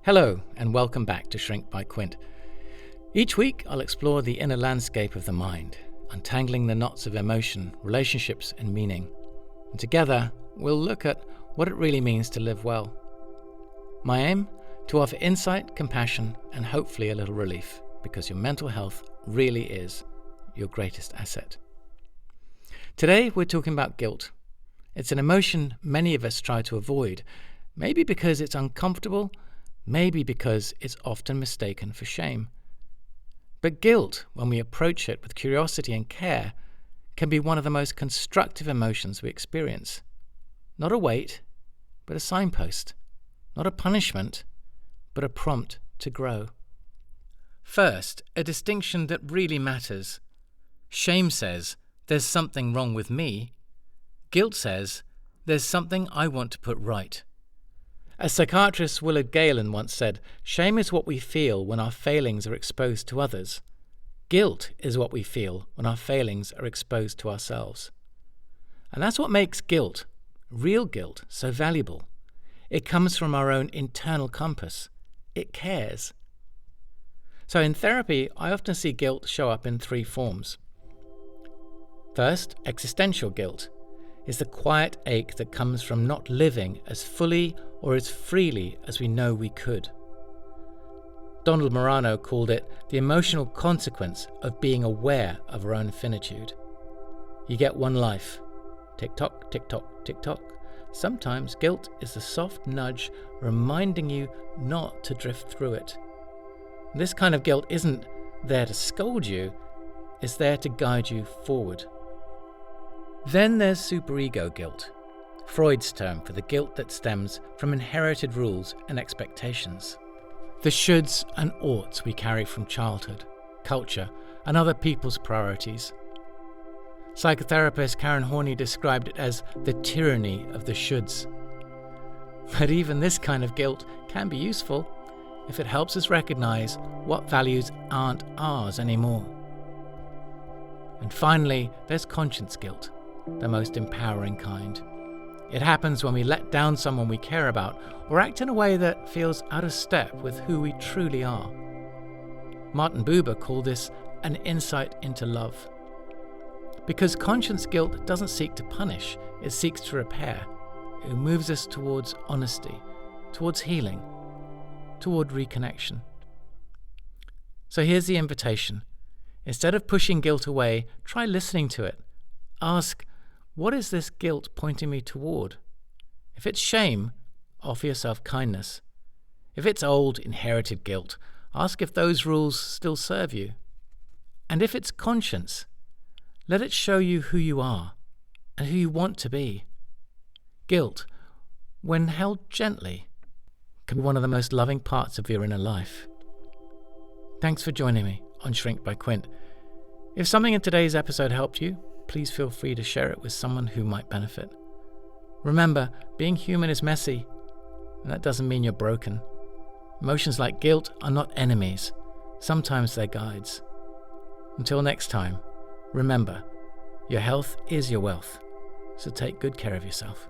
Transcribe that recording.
Hello, and welcome back to Shrink by Quint. Each week, I'll explore the inner landscape of the mind, untangling the knots of emotion, relationships, and meaning. And together, we'll look at what it really means to live well. My aim? To offer insight, compassion, and hopefully a little relief, because your mental health really is your greatest asset. Today, we're talking about guilt. It's an emotion many of us try to avoid, maybe because it's uncomfortable, maybe because it's often mistaken for shame. But guilt, when we approach it with curiosity and care, can be one of the most constructive emotions we experience. Not a weight, but a signpost. Not a punishment, but a prompt to grow. First, a distinction that really matters. Shame says, there's something wrong with me. Guilt says, there's something I want to put right. As psychiatrist Willard Galen once said, shame is what we feel when our failings are exposed to others. Guilt is what we feel when our failings are exposed to ourselves. And that's what makes guilt, real guilt, so valuable. It comes from our own internal compass. It cares. So in therapy, I often see guilt show up in three forms. First, existential guilt is the quiet ache that comes from not living as fully or as freely as we know we could. Donald Morano called it the emotional consequence of being aware of our own finitude. You get one life. Tick-tock, tick-tock, tick-tock. Sometimes guilt is the soft nudge reminding you not to drift through it. This kind of guilt isn't there to scold you, it's there to guide you forward. Then there's superego guilt, Freud's term for the guilt that stems from inherited rules and expectations. The shoulds and oughts we carry from childhood, culture, and other people's priorities. Psychotherapist Karen Horney described it as the tyranny of the shoulds. But even this kind of guilt can be useful if it helps us recognize what values aren't ours anymore. And finally, there's conscience guilt, the most empowering kind. It happens when we let down someone we care about or act in a way that feels out of step with who we truly are. Martin Buber called this an insight into love. Because conscience guilt doesn't seek to punish, it seeks to repair. It moves us towards honesty, towards healing, toward reconnection. So here's the invitation. Instead of pushing guilt away, try listening to it. Ask, what is this guilt pointing me toward? If it's shame, offer yourself kindness. If it's old, inherited guilt, ask if those rules still serve you. And if it's conscience, let it show you who you are and who you want to be. Guilt, when held gently, can be one of the most loving parts of your inner life. Thanks for joining me on Shrink by Quint. If something in today's episode helped you, please feel free to share it with someone who might benefit. Remember, being human is messy, and that doesn't mean you're broken. Emotions like guilt are not enemies. Sometimes they're guides. Until next time, remember, your health is your wealth, so take good care of yourself.